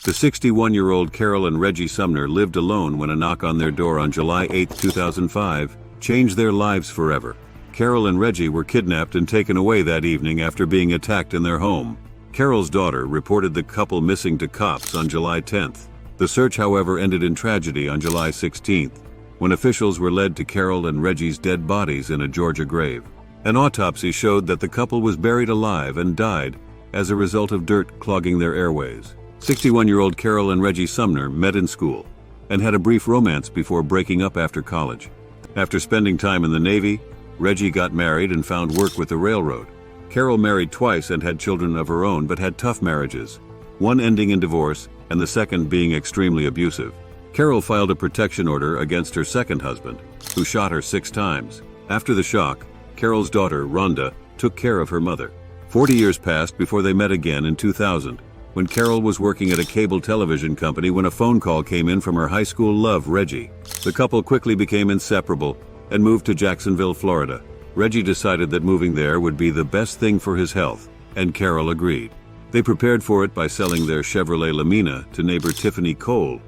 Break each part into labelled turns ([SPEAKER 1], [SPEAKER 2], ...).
[SPEAKER 1] The 61-year-old Carol and Reggie Sumner lived alone when a knock on their door on July 8, 2005, changed their lives forever. Carol and Reggie were kidnapped and taken away that evening after being attacked in their home. Carol's daughter reported the couple missing to cops on July 10th. The search, however, ended in tragedy on July 16th, when officials were led to Carol and Reggie's dead bodies in a Georgia grave. An autopsy showed that the couple was buried alive and died as a result of dirt clogging their airways. 61-year-old Carol and Reggie Sumner met in school and had a brief romance before breaking up after college. After spending time in the Navy, Reggie got married and found work with the railroad. Carol married twice and had children of her own, but had tough marriages, one ending in divorce and the second being extremely abusive. Carol filed a protection order against her second husband, who shot her 6 times. After the shock, Carol's daughter, Rhonda, took care of her mother. 40 years passed before they met again in 2000, when Carol was working at a cable television company when a phone call came in from her high school love, Reggie. The couple quickly became inseparable and moved to Jacksonville, Florida. Reggie decided that moving there would be the best thing for his health, and Carol agreed. They prepared for it by selling their Chevrolet Lamina to neighbor Tiffany Cole,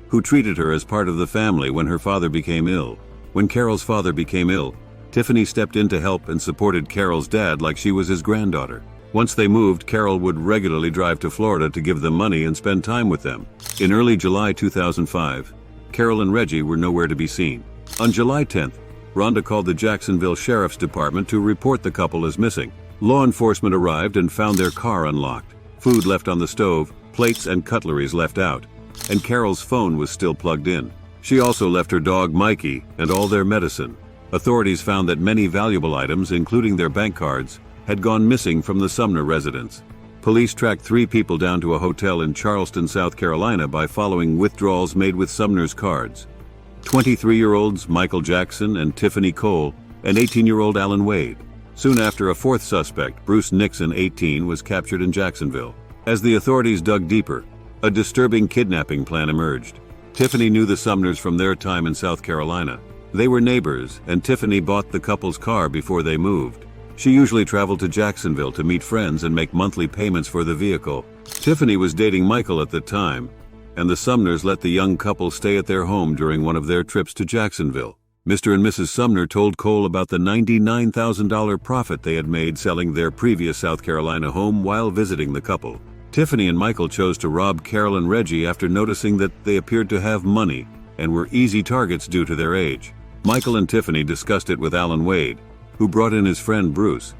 [SPEAKER 1] who treated her as part of the family when her father became ill. When Carol's father became ill, Tiffany stepped in to help and supported Carol's dad like she was his granddaughter. Once they moved, Carol would regularly drive to Florida to give them money and spend time with them. In early July 2005, Carol and Reggie were nowhere to be seen. On July 10th, Rhonda called the Jacksonville Sheriff's Department to report the couple as missing. Law enforcement arrived and found their car unlocked, food left on the stove, plates and cutleries left out, and Carol's phone was still plugged in. She also left her dog Mikey and all their medicine. Authorities found that many valuable items, including their bank cards, had gone missing from the Sumner residence. Police tracked 3 people down to a hotel in Charleston, South Carolina by following withdrawals made with Sumner's cards. 23-year-olds Michael Jackson and Tiffany Cole, and 18-year-old Alan Wade. Soon after, a 4th suspect, Bruce Nixon, 18, was captured in Jacksonville. As the authorities dug deeper, a disturbing kidnapping plan emerged. Tiffany knew the Sumners from their time in South Carolina. They were neighbors, and Tiffany bought the couple's car before they moved. She usually traveled to Jacksonville to meet friends and make monthly payments for the vehicle. Tiffany was dating Michael at the time, and the Sumners let the young couple stay at their home during one of their trips to Jacksonville. Mr. and Mrs. Sumner told Cole about the $99,000 profit they had made selling their previous South Carolina home while visiting the couple. Tiffany and Michael chose to rob Carol and Reggie after noticing that they appeared to have money and were easy targets due to their age. Michael and Tiffany discussed it with Alan Wade, who brought in his friend Bruce.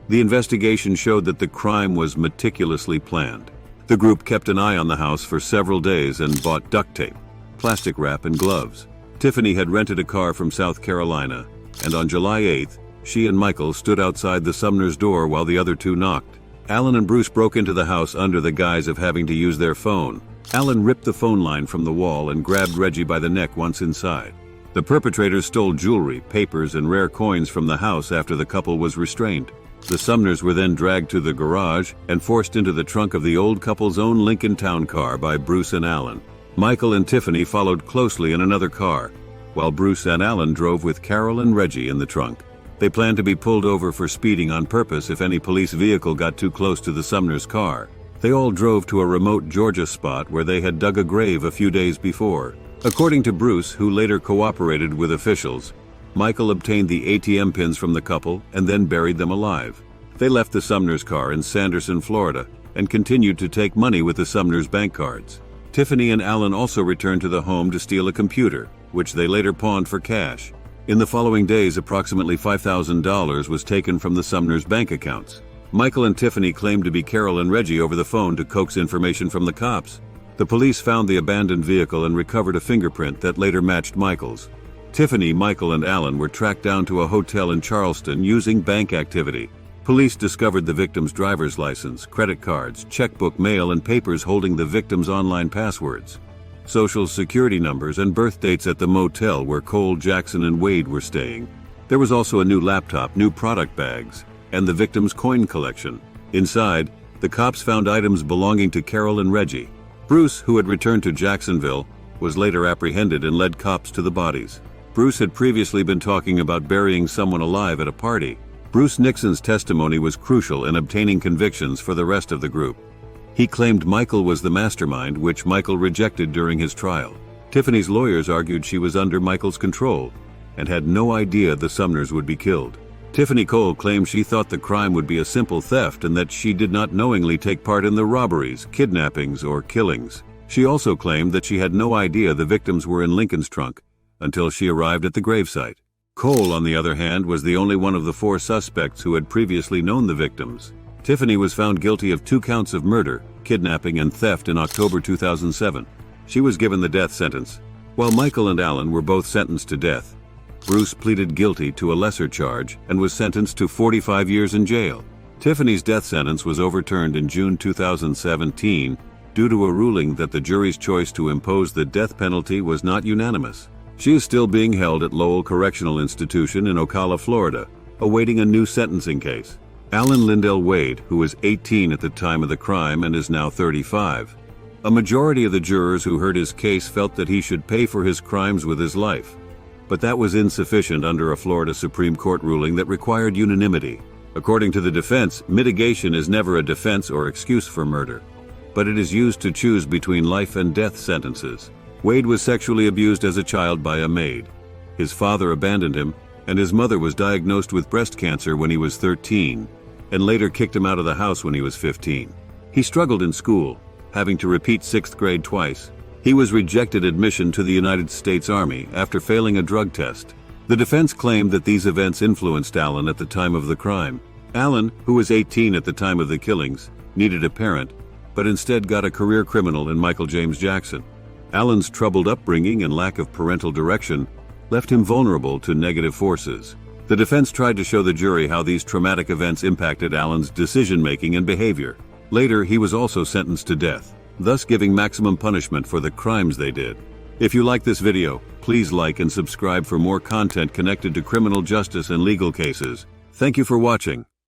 [SPEAKER 1] The investigation showed that the crime was meticulously planned. The group kept an eye on the house for several days and bought duct tape, plastic wrap, and gloves. Tiffany had rented a car from South Carolina, and on July 8th, she and Michael stood outside the Sumners' door while the other 2 knocked. Alan and Bruce broke into the house under the guise of having to use their phone. Alan ripped the phone line from the wall and grabbed Reggie by the neck once inside. The perpetrators stole jewelry, papers, and rare coins from the house after the couple was restrained. The Sumners were then dragged to the garage and forced into the trunk of the old couple's own Lincoln Town car by Bruce and Alan. Michael and Tiffany followed closely in another car, while Bruce and Alan drove with Carol and Reggie in the trunk. They planned to be pulled over for speeding on purpose if any police vehicle got too close to the Sumners' car. They all drove to a remote Georgia spot where they had dug a grave a few days before. According to Bruce, who later cooperated with officials, Michael obtained the ATM pins from the couple and then buried them alive. They left the Sumners' car in Sanderson, Florida, and continued to take money with the Sumners' bank cards. Tiffany and Alan also returned to the home to steal a computer, which they later pawned for cash. In the following days, approximately $5,000 was taken from the Sumners' bank accounts. Michael and Tiffany claimed to be Carol and Reggie over the phone to coax information from the cops. The police found the abandoned vehicle and recovered a fingerprint that later matched Michael's. Tiffany, Michael, and Alan were tracked down to a hotel in Charleston using bank activity. Police discovered the victim's driver's license, credit cards, checkbook, mail, and papers holding the victim's online passwords, social security numbers, and birth dates at the motel where Cole, Jackson, and Wade were staying. There was also a new laptop, new product bags, and the victim's coin collection. Inside, the cops found items belonging to Carol and Reggie. Bruce, who had returned to Jacksonville, was later apprehended and led cops to the bodies. Bruce had previously been talking about burying someone alive at a party. Bruce Nixon's testimony was crucial in obtaining convictions for the rest of the group. He claimed Michael was the mastermind, which Michael rejected during his trial. Tiffany's lawyers argued she was under Michael's control and had no idea the Sumners would be killed. Tiffany Cole claimed she thought the crime would be a simple theft and that she did not knowingly take part in the robberies, kidnappings, or killings. She also claimed that she had no idea the victims were in Lincoln's trunk until she arrived at the gravesite. Cole, on the other hand, was the only one of the 4 suspects who had previously known the victims. Tiffany was found guilty of 2 counts of murder, kidnapping, and theft in October 2007. She was given the death sentence, while Michael and Alan were both sentenced to death. Bruce pleaded guilty to a lesser charge and was sentenced to 45 years in jail. Tiffany's death sentence was overturned in June 2017 due to a ruling that the jury's choice to impose the death penalty was not unanimous. She is still being held at Lowell Correctional Institution in Ocala, Florida, awaiting a new sentencing case. Alan Lindell Wade, who was 18 at the time of the crime and is now 35. A majority of the jurors who heard his case felt that he should pay for his crimes with his life. But that was insufficient under a Florida Supreme Court ruling that required unanimity. According to the defense, mitigation is never a defense or excuse for murder, but it is used to choose between life and death sentences. Wade was sexually abused as a child by a maid. His father abandoned him, and his mother was diagnosed with breast cancer when he was 13, and later kicked him out of the house when he was 15. He struggled in school, having to repeat 6th grade twice. He was rejected admission to the United States Army after failing a drug test. The defense claimed that these events influenced Alan at the time of the crime. Alan, who was 18 at the time of the killings, needed a parent, but instead got a career criminal in Michael James Jackson. Alan's troubled upbringing and lack of parental direction left him vulnerable to negative forces. The defense tried to show the jury how these traumatic events impacted Alan's decision-making and behavior. Later, he was also sentenced to death, thus giving maximum punishment for the crimes they did. If you like this video, please like and subscribe for more content connected to criminal justice and legal cases. Thank you for watching.